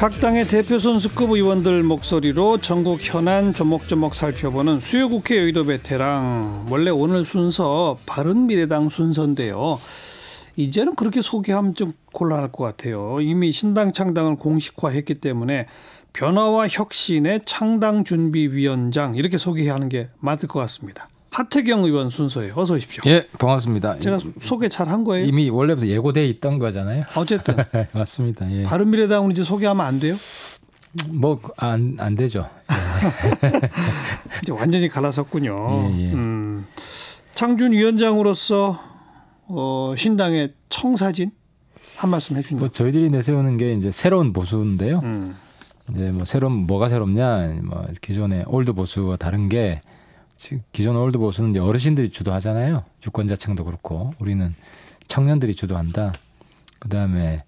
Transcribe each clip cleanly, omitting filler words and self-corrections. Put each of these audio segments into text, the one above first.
각 당의 대표 선수급 의원들 목소리로 전국 현안 조목조목 살펴보는 수요국회 여의도 베테랑. 원래 오늘 순서 바른미래당 순서인데요. 이제는 그렇게 소개하면 좀 곤란할 것 같아요. 이미 신당 창당을 공식화했기 때문에 변화와 혁신의 창당준비위원장 이렇게 소개하는 게 맞을 것 같습니다. 하태경 의원 순서예요. 어서 오십시오. 예, 반갑습니다. 제가 소개 잘한 거예요? 이미 원래부터 예고돼 있던 거잖아요. 어쨌든 맞습니다. 예. 바른미래당은 이제 소개하면 안 돼요? 뭐 안 되죠. 예. 이제 완전히 갈라섰군요. 예, 예. 창준위원장으로서 신당의 청사진 한 말씀 해주세요. 뭐 저희들이 내세우는 게 이제 새로운 보수인데요. 이제 뭐 뭐가 새롭냐? 뭐 기존의 올드 보수와 다른 게 기존 올드 보수는 이제 어르신들이 주도하잖아요. 유권자층도 그렇고 우리는 청년들이 주도한다. 그다음에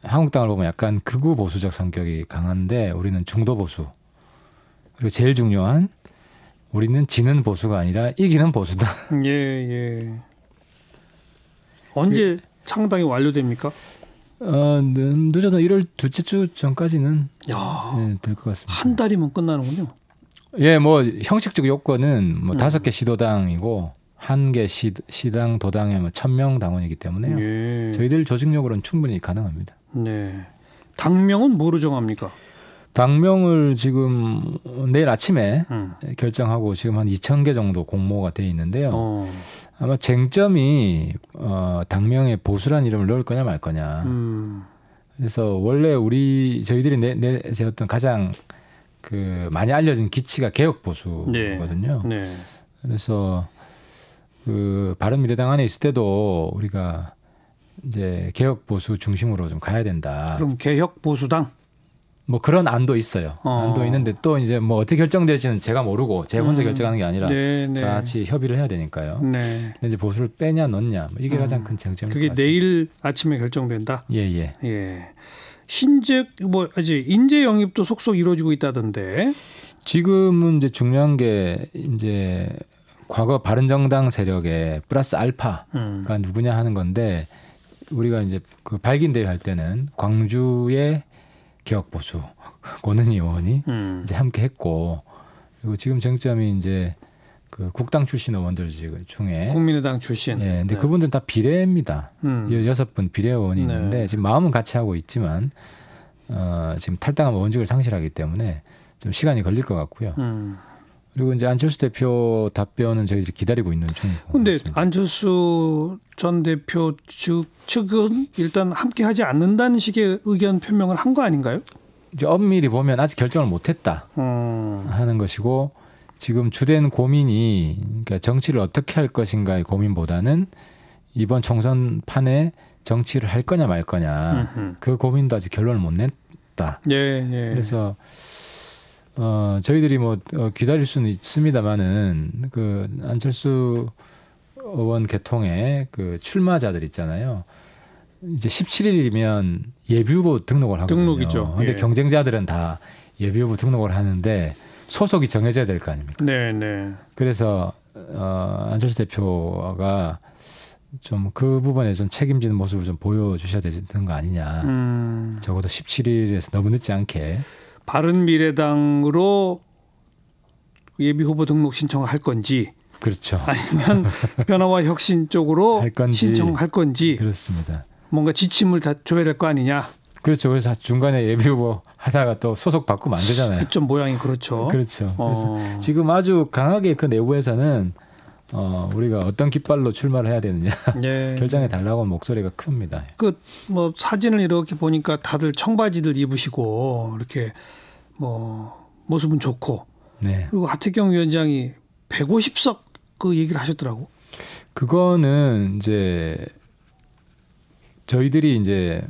한국당을 보면 약간 극우 보수적 성격이 강한데 우리는 중도 보수. 그리고 제일 중요한 우리는 지는 보수가 아니라 이기는 보수다. 예. 언제 창당이 완료됩니까? 늦어도 1월 둘째 주 전까지는 될 것 같습니다. 한 달이면 끝나는군요. 예, 뭐 형식적 요건은 뭐 5개 시도당이고 1개 시당 도당에 뭐 1,000명 당원이기 때문에요. 예. 저희들 조직력으로는 충분히 가능합니다. 네. 당명은 뭐로 정합니까? 당명을 지금 내일 아침에 결정하고 지금 한 2,000개 정도 공모가 돼 있는데요. 아마 쟁점이 당명에 보수란 이름을 넣을 거냐 말 거냐. 그래서 원래 저희들이 내세웠던 가장 많이 알려진 기치가 개혁 보수거든요. 네. 그래서 바른미래당 안에 있을 때도 우리가 이제 개혁 보수 중심으로 좀 가야 된다. 그럼 개혁 보수당? 뭐 그런 안도 있어요. 안도 있는데 또 이제 뭐 어떻게 결정될지는 제가 모르고 제가 혼자 결정하는 게 아니라 다 같이 협의를 해야 되니까요. 네. 근데 이제 보수를 빼냐 넣냐 뭐 이게 가장 큰 쟁점인 것 그게 같습니다. 내일 아침에 결정된다. 예. 신재 아직 인재 영입도 속속 이루어지고 있다던데. 지금은 이제 중요한 게 이제 과거 바른정당 세력의 플러스 알파가 누구냐 하는 건데 우리가 이제 발기인대회 할 때는 광주의 개혁 보수 권은희 의원이 이제 함께 했고 그리고 지금 쟁점이 이제 국당 출신 의원들 중에 국민의당 출신. 예, 근데 그분들은 다 비례입니다. 6분 비례 의원이 있는데 지금 마음은 같이 하고 있지만 지금 탈당하면 원직을 상실하기 때문에 좀 시간이 걸릴 것 같고요. 그리고 이제 안철수 대표 답변은 저희들이 기다리고 있는 중입니다. 그런데 안철수 전 대표 측은 일단 함께하지 않는다는 식의 의견 표명을 한 거 아닌가요? 이제 엄밀히 보면 아직 결정을 못했다 하는 것이고 지금 주된 고민이 그러니까 정치를 어떻게 할 것인가의 고민보다는 이번 총선 판에 정치를 할 거냐 말 거냐 그 고민도 아직 결론을 못 냈다. 예. 그래서 저희들이 뭐 기다릴 수는 있습니다만은 안철수 의원 계통의 출마자들 있잖아요. 이제 17일이면 예비후보 등록을 하거든요. 등록이죠. 그런데 경쟁자들은 다 예비후보 등록을 하는데 소속이 정해져야 될 거 아닙니까? 네. 그래서 안철수 대표가 좀 그 부분에 좀 책임지는 모습을 좀 보여주셔야 되는 거 아니냐. 적어도 17일에서 너무 늦지 않게. 바른미래당으로 예비후보 등록 신청을 할 건지 그렇죠. 아니면 변화와 혁신 쪽으로 할 건지, 신청할 건지 그렇습니다. 뭔가 지침을 다 줘야 될 거 아니냐. 그렇죠. 그래서 중간에 예비후보 하다가 또 소속 바꾸면 안 되잖아요. 좀 모양이 그렇죠. 그렇죠. 그래서 지금 아주 강하게 그 내부에서는 우리가 어떤 깃발로 출마를 해야 되느냐 결정해 달라고 목소리가 큽니다. 뭐 사진을 이렇게 보니까 다들 청바지들 입으시고 이렇게 뭐 모습은 좋고 그리고 하태경 위원장이 150석 그 얘기를 하셨더라고. 그거는 이제 저희들이 이제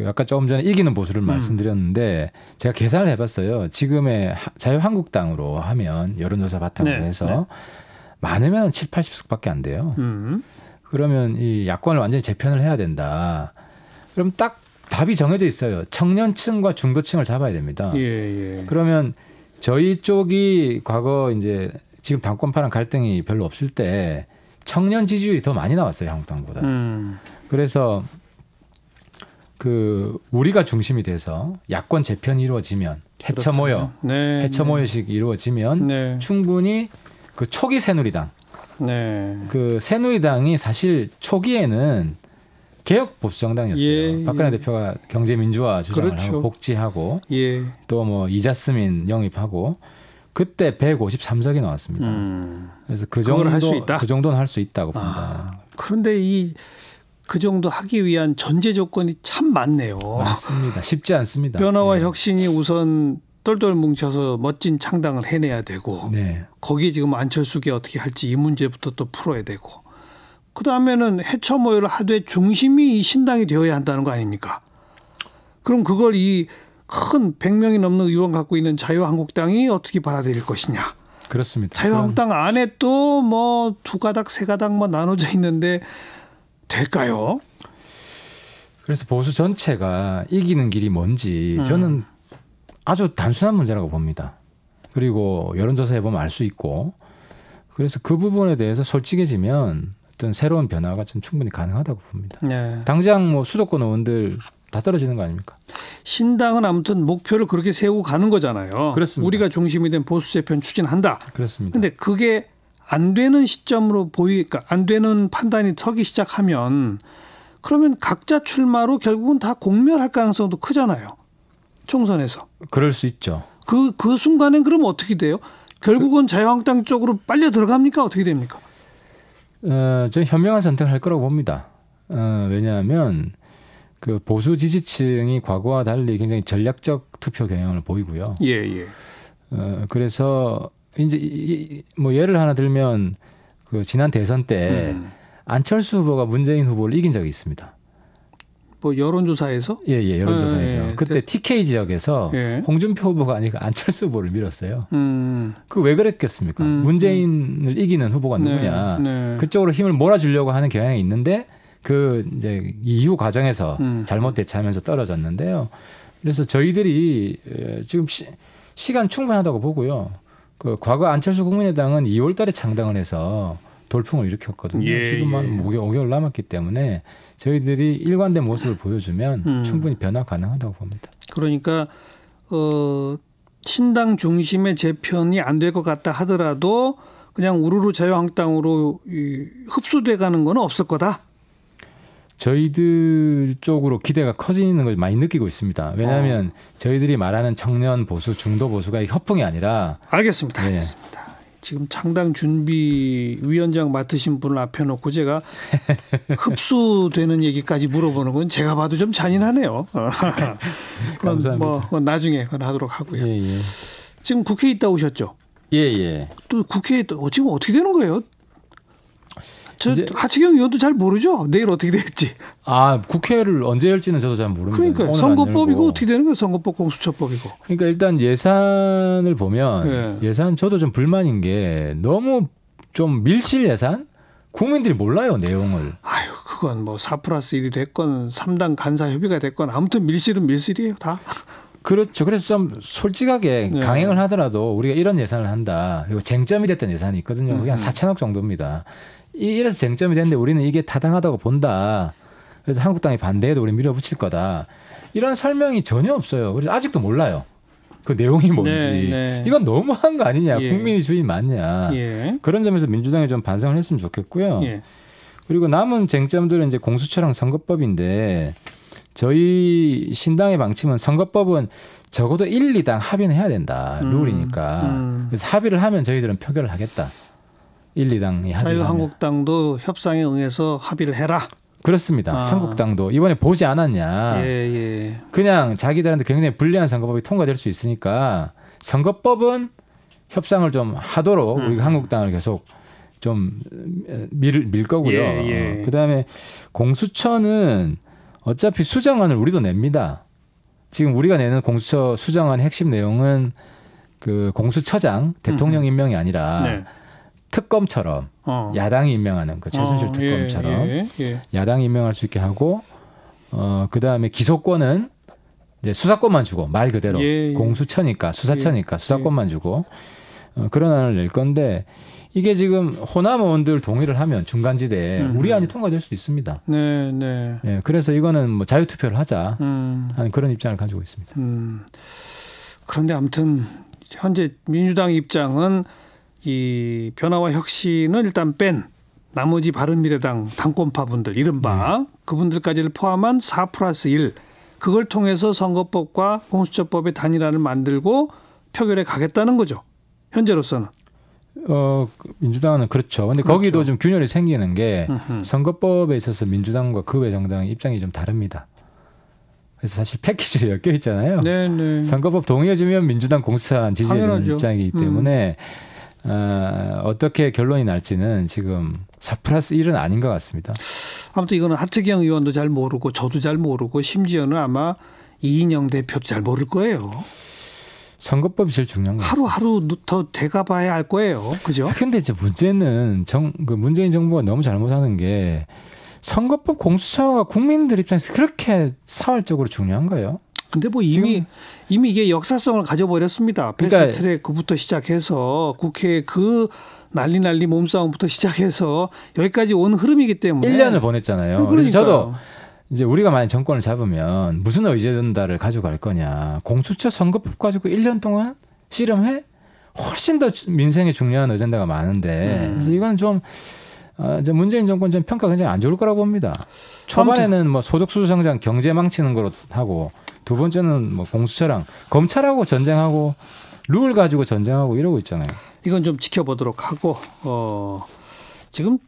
아까 조금 전에 이기는 보수를 말씀드렸는데 제가 계산을 해봤어요. 지금의 자유한국당으로 하면 여론조사 바탕으로 해서 많으면 7, 80석밖에 안 돼요. 그러면 이 야권을 완전히 재편을 해야 된다. 그럼 딱 답이 정해져 있어요. 청년층과 중도층을 잡아야 됩니다. 그러면 저희 쪽이 과거 이제 지금 당권파랑 갈등이 별로 없을 때 청년 지지율이 더 많이 나왔어요. 한국당보다. 그래서 그 우리가 중심이 돼서 야권 재편이 이루어지면 해처 모여, 네, 해처 모여식이 이루어지면 네. 충분히 그 초기 새누리당, 네. 그 새누리당이 사실 초기에는 개혁 보수 정당이었어요. 예, 박근혜 예. 대표가 경제 민주화 주장을 그렇죠. 하고 복지하고 예. 또 뭐 이자스민 영입하고 그때 153석이 나왔습니다. 그래서 그 그걸 할 수 정도 있다? 그 정도는 할 수 있다고 봅니다. 그런데 그 정도 하기 위한 전제 조건이 참 많네요. 맞습니다. 쉽지 않습니다. 변화와 네. 혁신이 우선 똘똘 뭉쳐서 멋진 창당을 해내야 되고 네. 거기에 지금 안철수가 어떻게 할지 이 문제부터 또 풀어야 되고 그다음에는 해처 모여를 하되 중심이 이 신당이 되어야 한다는 거 아닙니까? 그럼 그걸 이 큰 100명이 넘는 의원 갖고 있는 자유한국당이 어떻게 받아들일 것이냐. 그렇습니다. 자유한국당 안에 또 뭐 두 가닥 세 가닥 뭐 나눠져 있는데 될까요? 그래서 보수 전체가 이기는 길이 뭔지 저는 아주 단순한 문제라고 봅니다. 그리고 여론조사 해보면 알 수 있고 그래서 그 부분에 대해서 솔직해지면 어떤 새로운 변화가 좀 충분히 가능하다고 봅니다. 네. 당장 뭐 수도권 의원들 다 떨어지는 거 아닙니까? 신당은 아무튼 목표를 그렇게 세우고 가는 거잖아요. 그렇습니다. 우리가 중심이 된 보수 재편 추진한다. 그렇습니다. 근데 그게 안 되는 시점으로 그러니까 안 되는 판단이 서기 시작하면 그러면 각자 출마로 결국은 다 공멸할 가능성도 크잖아요. 총선에서. 그럴 수 있죠. 그 순간엔 그럼 어떻게 돼요? 결국은 자유한국당 쪽으로 빨려 들어갑니까? 어떻게 됩니까? 저는 현명한 선택을 할 거라고 봅니다. 왜냐하면 그 보수 지지층이 과거와 달리 굉장히 전략적 투표 경향을 보이고요. 예, 예. 그래서 이제 뭐 예를 하나 들면 그 지난 대선 때 안철수 후보가 문재인 후보를 이긴 적이 있습니다. 뭐 여론조사에서? 예, 여론조사에서. 예, 그때 TK 지역에서 예. 홍준표 후보가 아니고 안철수 후보를 밀었어요. 그 왜 그랬겠습니까? 문재인을 이기는 후보가 누구냐. 네. 그쪽으로 힘을 몰아주려고 하는 경향이 있는데 그 이제 이후 과정에서 잘못 대처하면서 떨어졌는데요. 그래서 저희들이 지금 시간 충분하다고 보고요. 그 과거 안철수 국민의당은 2월 달에 창당을 해서 돌풍을 일으켰거든요. 예, 지금 한 5개월 남았기 때문에 저희들이 일관된 모습을 보여주면 충분히 변화 가능하다고 봅니다. 그러니까 신당 중심의 재편이 안 될 것 같다 하더라도 그냥 우르르 자유한국당으로 흡수돼 가는 건 없을 거다. 저희들 쪽으로 기대가 커지는 걸 많이 느끼고 있습니다. 왜냐하면 저희들이 말하는 청년 보수, 중도 보수가 협풍이 아니라 알겠습니다. 네. 알겠습니다. 지금 창당 준비 위원장 맡으신 분을 앞에 놓고 제가 흡수되는 얘기까지 물어보는 건 제가 봐도 좀 잔인하네요. 감사합니다. 뭐 나중에 그건 하도록 하고요. 예, 예. 지금 국회에 있다 오셨죠? 예, 예. 또 국회에 지금 어떻게 되는 거예요? 이제- 하태경 의원도 잘 모르죠? 내일 어떻게 될지. 국회를 언제 열지는 저도 잘 모릅니다. 그러니까 오늘 안 선거법이고 열고. 어떻게 되는 거예요? 선거법 공수처법이고. 그러니까 일단 예산을 보면 예. 예산 저도 좀 불만인 게 너무 좀 밀실 예산? 국민들이 몰라요, 내용을. 아유, 그건 뭐 4+1이 됐건 3당 간사 협의가 됐건 아무튼 밀실은 밀실이에요, 다. 그렇죠. 그래서 좀 솔직하게 네. 강행을 하더라도 우리가 이런 예산을 한다. 그리고 쟁점이 됐던 예산이 있거든요. 그게 한 4천억 정도입니다. 이래서 쟁점이 됐는데 우리는 이게 타당하다고 본다. 그래서 한국당이 반대해도 우리 밀어붙일 거다. 이런 설명이 전혀 없어요. 그래서 아직도 몰라요. 그 내용이 뭔지. 네. 이건 너무한 거 아니냐. 예. 국민의 주의 맞냐. 예. 그런 점에서 민주당이 좀 반성을 했으면 좋겠고요. 예. 그리고 남은 쟁점들은 이제 공수처랑 선거법인데 저희 신당의 방침은 선거법은 적어도 1, 2당 합의는 해야 된다. 룰이니까. 그래서 합의를 하면 저희들은 표결을 하겠다. 1, 2당이 합의를 하면. 자유한국당도 협상에 응해서 합의를 해라. 그렇습니다. 한국당도 이번에 보지 않았냐. 예. 그냥 자기들한테 굉장히 불리한 선거법이 통과될 수 있으니까 선거법은 협상을 좀 하도록 우리가 한국당을 계속 좀 밀 거고요. 예. 그다음에 공수처는 어차피 수정안을 우리도 냅니다. 지금 우리가 내는 공수처 수정안 핵심 내용은 그 공수처장 대통령 임명이 아니라 네. 특검처럼 야당이 임명하는 그 최순실 특검처럼 예. 야당이 임명할 수 있게 하고 그다음에 기소권은 이제 수사권만 주고 말 그대로 예. 공수처니까 수사처니까 수사권만 주고 그런 안을 낼 건데 이게 지금 호남 의원들 동의를 하면 중간지대에 우리 안이 통과될 수도 있습니다. 네, 네. 예, 그래서 이거는 뭐 자유투표를 하자 하는 그런 입장을 가지고 있습니다. 그런데 아무튼 현재 민주당 입장은 이 변화와 혁신을 일단 뺀 나머지 바른미래당 당권파분들 이른바 그분들까지를 포함한 4+1 그걸 통해서 선거법과 공수처법의 단일화를 만들고 표결에 가겠다는 거죠. 현재로서는. 민주당은 그렇죠. 근데 그렇죠. 거기도 좀 균열이 생기는 게 선거법에 있어서 민주당과 그 외 정당의 입장이 좀 다릅니다. 그래서 사실 패키지로 엮여 있잖아요. 네네. 선거법 동의해주면 민주당 공수처 지지해주는 당연하죠. 입장이기 때문에 어떻게 결론이 날지는 지금 4+1은 아닌 것 같습니다. 아무튼 이거는 하트경 의원도 잘 모르고 저도 잘 모르고 심지어는 아마 이인영 대표도 잘 모를 거예요. 선거법이 제일 중요한 거예요. 하루하루 더 돼가봐야 알 거예요. 그죠? 근데 이제 문제는 그 문재인 정부가 너무 잘못하는 게 선거법 공수처가 국민들 입장에서 그렇게 사활적으로 중요한 거예요. 근데 뭐 이미 이게 역사성을 가져버렸습니다. 패스트트랙 그부터 시작해서 국회 그 난리 몸싸움부터 시작해서 여기까지 온 흐름이기 때문에 1년을 보냈잖아요. 그래서 저도 이제 우리가 만약 정권을 잡으면 무슨 의제든다를 가져갈 거냐. 공수처 선거법 가지고 1년 동안 실험해? 훨씬 더 민생에 중요한 어젠다가 많은데 그래서 이건 좀 문재인 정권 좀 평가가 굉장히 안 좋을 거라고 봅니다. 초반에는 뭐 소득수수성장 경제 망치는 거로 하고 두 번째는 뭐 공수처랑 검찰하고 전쟁하고 룰 가지고 전쟁하고 이러고 있잖아요. 이건 좀 지켜보도록 하고 지금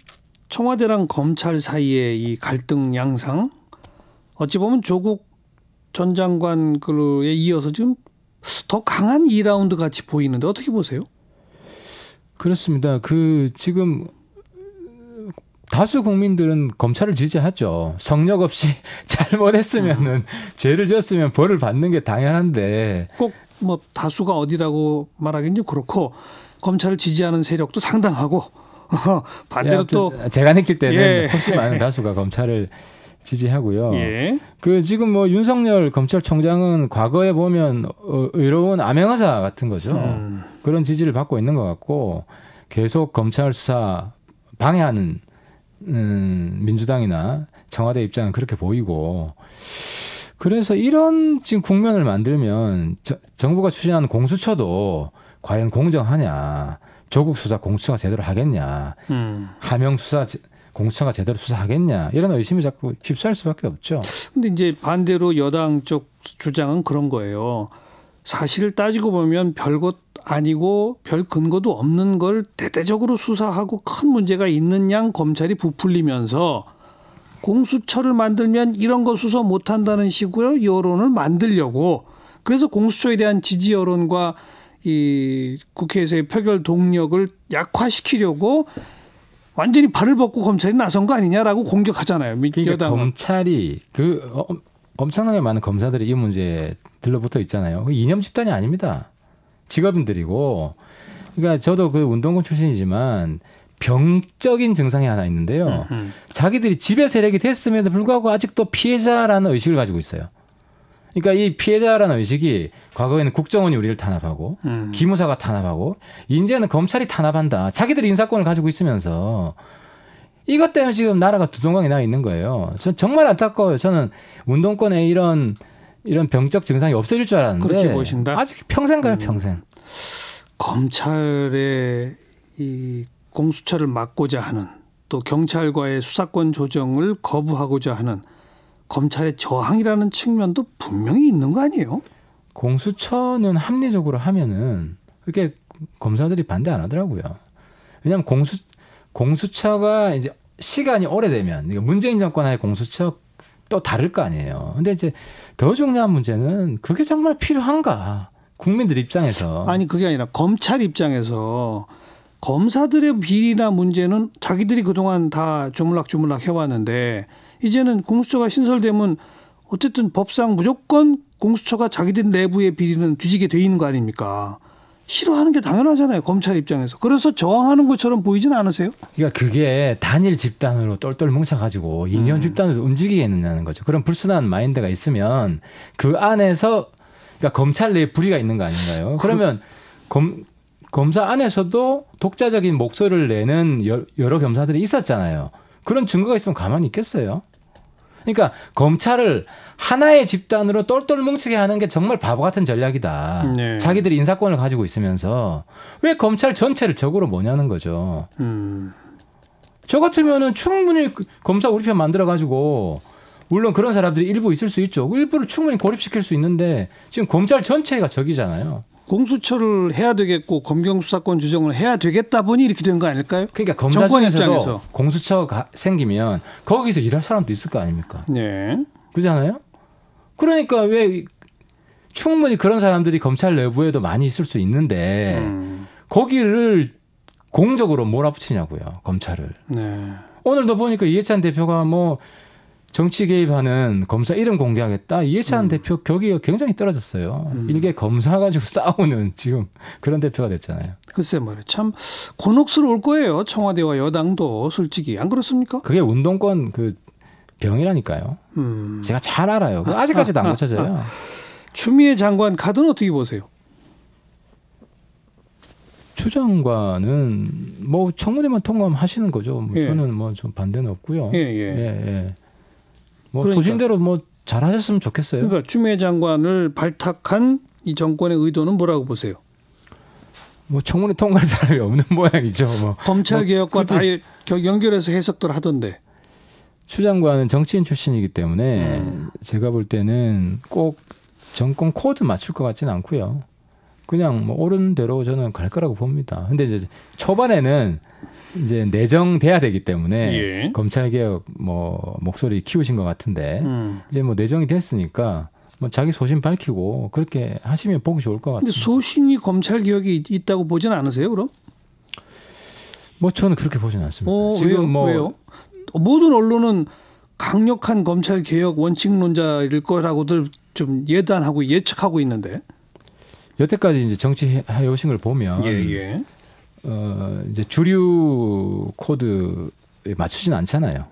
청와대랑 검찰 사이의 이 갈등 양상 어찌 보면 조국 전 장관에 이어서 지금 더 강한 2라운드 같이 보이는데 어떻게 보세요? 그렇습니다. 지금 다수 국민들은 검찰을 지지하죠. 성역 없이 잘못했으면은 죄를 지었으면 벌을 받는 게 당연한데 꼭 뭐 다수가 어디라고 말하기는 좀 그렇고 검찰을 지지하는 세력도 상당하고 반대로 또 제가 느낄 때는 훨씬 많은 다수가 검찰을 지지하고요. 예. 지금 뭐 윤석열 검찰총장은 과거에 보면 의로운 암행어사 같은 거죠. 그런 지지를 받고 있는 것 같고 계속 검찰 수사 방해하는 민주당이나 청와대 입장은 그렇게 보이고 그래서 이런 지금 국면을 만들면 정부가 추진하는 공수처도 과연 공정하냐, 조국 수사 공수처가 제대로 하겠냐, 하명 수사 공수처가 제대로 수사하겠냐 이런 의심이 자꾸 휩싸일 수밖에 없죠. 근데 이제 반대로 여당 쪽 주장은 그런 거예요. 사실 따지고 보면 별것 아니고 별 근거도 없는 걸 대대적으로 수사하고 큰 문제가 있는 양 검찰이 부풀리면서 공수처를 만들면 이런 거 수사 못한다는 식으로 여론을 만들려고 그래서 공수처에 대한 지지 여론과 이 국회에서의 표결 동력을 약화시키려고 완전히 발을 벗고 검찰이 나선 거 아니냐라고 공격하잖아요. 그러니까 여당은. 검찰이 엄청나게 많은 검사들이 이 문제에 들러붙어 있잖아요. 이념 집단이 아닙니다. 직업인들이고. 그러니까 저도 그 운동권 출신이지만 병적인 증상이 하나 있는데요. 자기들이 지배 세력이 됐음에도 불구하고 아직도 피해자라는 의식을 가지고 있어요. 그러니까 이 피해자라는 의식이 과거에는 국정원이 우리를 탄압하고 기무사가 탄압하고 이제는 검찰이 탄압한다. 자기들이 인사권을 가지고 있으면서 이것 때문에 지금 나라가 두동강에 나 있는 거예요. 전 정말 안타까워요. 저는 운동권에 이런 병적 증상이 없어질 줄 알았는데 그렇게 보신다? 아직 평생 가요. 평생. 검찰의 이 공수처를 막고자 하는 또 경찰과의 수사권 조정을 거부하고자 하는 검찰의 저항이라는 측면도 분명히 있는 거 아니에요? 공수처는 합리적으로 하면은 그렇게 검사들이 반대 안 하더라고요. 왜냐하면 공수처가 이제 시간이 오래되면 문재인 정권 하에 공수처 또 다를 거 아니에요. 근데 이제 더 중요한 문제는 그게 정말 필요한가? 국민들 입장에서. 아니 그게 아니라 검찰 입장에서 검사들의 비리나 문제는 자기들이 그동안 다 주물럭주물럭 해왔는데 이제는 공수처가 신설되면 어쨌든 법상 무조건 공수처가 자기들 내부의 비리는 뒤지게 돼 있는 거 아닙니까? 싫어하는 게 당연하잖아요. 검찰 입장에서. 그래서 저항하는 것처럼 보이지는 않으세요? 그러니까 그게 단일 집단으로 똘똘 뭉쳐가지고 이념 집단으로 움직이겠느냐는 거죠. 그런 불순한 마인드가 있으면 그 안에서 그러니까 검찰 내에 불의가 있는 거 아닌가요? 그러면 검사 안에서도 독자적인 목소리를 내는 여러 검사들이 있었잖아요. 그런 증거가 있으면 가만히 있겠어요? 그러니까 검찰을 하나의 집단으로 똘똘 뭉치게 하는 게 정말 바보 같은 전략이다. 네. 자기들이 인사권을 가지고 있으면서 왜 검찰 전체를 적으로 뭐냐는 거죠. 저 같으면은 충분히 검사 우리 편 만들어 가지고 물론 그런 사람들이 일부 있을 수 있죠. 일부를 충분히 고립시킬 수 있는데 지금 검찰 전체가 적이잖아요. 공수처를 해야 되겠고 검경 수사권 조정을 해야 되겠다 보니 이렇게 된 거 아닐까요? 그러니까 검사 중에서도 입장에서. 공수처가 생기면 거기서 일할 사람도 있을 거 아닙니까? 네. 그렇잖아요. 그러니까 왜 충분히 그런 사람들이 검찰 내부에도 많이 있을 수 있는데 거기를 공적으로 몰아붙이냐고요, 검찰을. 네. 오늘도 보니까 이해찬 대표가 뭐 정치 개입하는 검사 이름 공개하겠다. 이해찬 대표 격이 굉장히 떨어졌어요. 일개 검사 가지고 싸우는 지금 그런 대표가 됐잖아요. 글쎄 말이에요. 참 곤혹스러울 거예요. 청와대와 여당도 솔직히 안 그렇습니까? 그게 운동권 그 병이라니까요. 제가 잘 알아요. 아직까지도 안 고쳐져요. 추미애 장관 카드는 어떻게 보세요? 추 장관은 뭐 청문회만 통과하면 하시는 거죠. 뭐 예. 저는 뭐 좀 반대는 없고요. 예. 뭐 그러니까. 소신대로 뭐 잘하셨으면 좋겠어요. 그러니까 추미애 장관을 발탁한 이 정권의 의도는 뭐라고 보세요? 뭐 청문회 통과할 사람이 없는 모양이죠. 뭐 검찰 개혁과 뭐 다 연결해서 해석들 하던데. 추 장관은 정치인 출신이기 때문에 제가 볼 때는 꼭 정권 코드 맞출 것 같지는 않고요. 그냥 뭐 옳은 대로 저는 갈 거라고 봅니다. 근데 이제 초반에는 이제 내정돼야 되기 때문에 예. 검찰 개혁 뭐 목소리 키우신 것 같은데 이제 뭐 내정이 됐으니까 뭐 자기 소신 밝히고 그렇게 하시면 보기 좋을 것 같아요. 근데 소신이 검찰 개혁이 있다고 보지는 않으세요, 그럼? 뭐 저는 그렇게 보지는 않습니다. 지금 왜요? 모든 언론은 강력한 검찰 개혁 원칙론자일 거라고들 좀 예단하고 예측하고 있는데. 여태까지 이제 정치해 오신 걸 보면 예. 이제 주류 코드에 맞추진 않잖아요.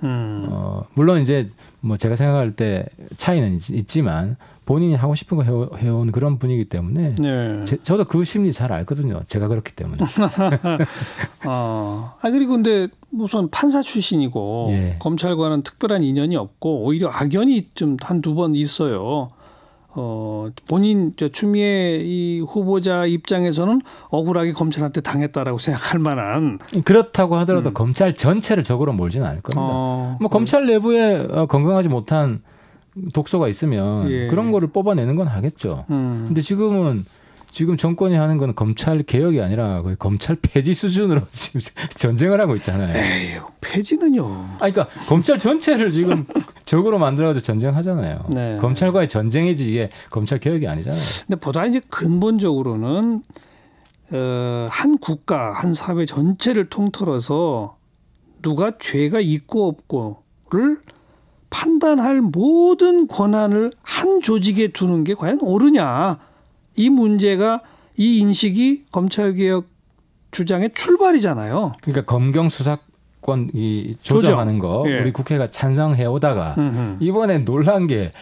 물론 이제 뭐 제가 생각할 때 차이는 있지만 본인이 하고 싶은 거 해온 그런 분이기 때문에 네. 저도 그 심리 잘 알거든요. 제가 그렇기 때문에. 그리고 근데 우선 판사 출신이고 예. 검찰과는 특별한 인연이 없고 오히려 악연이 좀 한두 번 있어요. 본인 추미애 이 후보자 입장에서는 억울하게 검찰한테 당했다라고 생각할 만한. 그렇다고 하더라도 검찰 전체를 적으로 몰지는 않을 겁니다. 뭐 검찰 내부에 건강하지 못한 독소가 있으면 예. 그런 거를 뽑아내는 건 하겠죠. 근데 지금 정권이 하는 건 검찰 개혁이 아니라 거의 검찰 폐지 수준으로 지금 전쟁을 하고 있잖아요. 에이, 폐지는요. 그러니까 검찰 전체를 지금 적으로 만들어가지고 전쟁하잖아요. 네. 검찰과의 전쟁이지 이게 검찰 개혁이 아니잖아요. 근데 보다 이제 근본적으로는 한 국가, 한 사회 전체를 통틀어서 누가 죄가 있고 없고를 판단할 모든 권한을 한 조직에 두는 게 과연 옳으냐. 이 문제가 이 인식이 검찰개혁 주장의 출발이잖아요. 그러니까 검경 수사권 이 조정하는 거 예. 우리 국회가 찬성해 오다가 이번에 놀란 게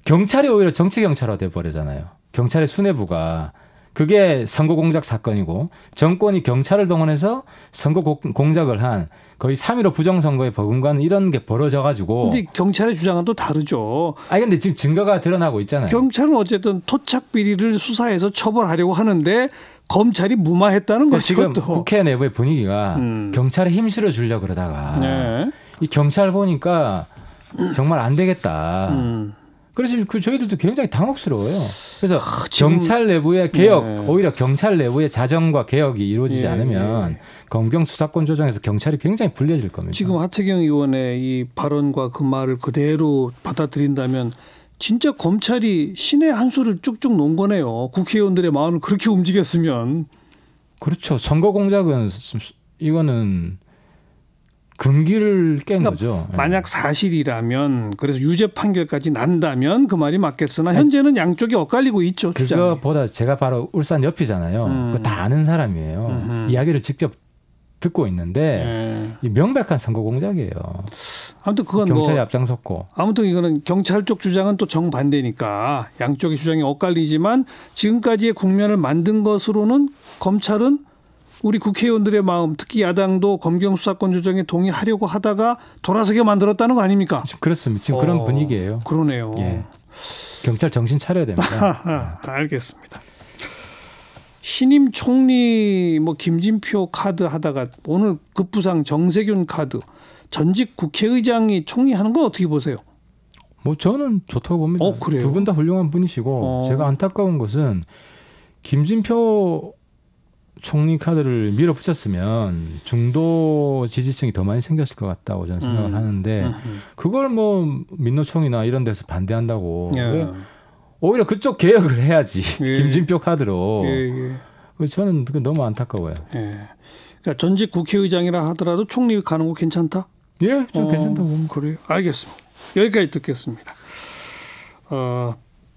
경찰이 오히려 정치 경찰화 돼 버리잖아요. 경찰의 수뇌부가 그게 선거 공작 사건이고 정권이 경찰을 동원해서 선거 공작을 한 거의 3.15 부정선거에 버금가는 이런 게 벌어져 가지고. 근데 경찰의 주장은 또 다르죠. 근데 지금 증거가 드러나고 있잖아요. 경찰은 어쨌든 토착 비리를 수사해서 처벌하려고 하는데 검찰이 무마했다는 거죠. 지금 국회 내부의 분위기가 경찰에 힘 실어 주려고 그러다가 네. 이 경찰 보니까 정말 안 되겠다. 그래서 저희들도 굉장히 당혹스러워요. 그래서 경찰 내부의 개혁, 오히려 경찰 내부의 자정과 개혁이 이루어지지 않으면 검경 수사권 조정에서 경찰이 굉장히 불리해질 겁니다. 지금 하태경 의원의 이 발언과 그 말을 그대로 받아들인다면 진짜 검찰이 신의 한 수를 쭉쭉 놓은 거네요. 국회의원들의 마음을 그렇게 움직였으면. 그렇죠. 선거 공작은 이거는 금기를 깬 거죠. 만약 사실이라면 그래서 유죄 판결까지 난다면 그 말이 맞겠으나 현재는 양쪽이 엇갈리고 있죠. 주장이. 그거보다 제가 바로 울산 옆이잖아요. 그거 다 아는 사람이에요. 이야기를 직접 듣고 있는데 명백한 선거 공작이에요. 아무튼 그건 경찰이 앞장섰고. 아무튼 이거는 경찰 쪽 주장은 또 정반대니까 양쪽의 주장이 엇갈리지만 지금까지의 국면을 만든 것으로는 검찰은 우리 국회의원들의 마음, 특히 야당도 검경 수사권 조정에 동의하려고 하다가 돌아서게 만들었다는 거 아닙니까? 지금 그렇습니다. 지금 그런 분위기예요. 그러네요. 예. 경찰 정신 차려야 됩니다. 알겠습니다. 신임 총리 뭐 김진표 카드 하다가 오늘 급부상 정세균 카드, 전직 국회의장이 총리하는 건 어떻게 보세요? 뭐 저는 좋다고 봅니다. 그래요? 두 분 다 훌륭한 분이시고 제가 안타까운 것은 김진표 총리 카드를 밀어붙였으면 중도 지지층이 더 많이 생겼을 것 같다고 저는 생각을 하는데 그걸 뭐 민노총이나 이런 데서 반대한다고 왜 오히려 그쪽 개혁을 해야지. 김진표 카드로. 저는 그게 너무 안타까워요. 그러니까 전직 국회의장이라 하더라도 총리 가는 거 괜찮다? 예, 좀 괜찮다고 봅니다. 그래요. 알겠습니다. 여기까지 듣겠습니다.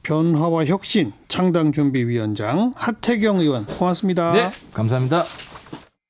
변화와 혁신 창당준비위원장 하태경 의원 고맙습니다. 네, 감사합니다.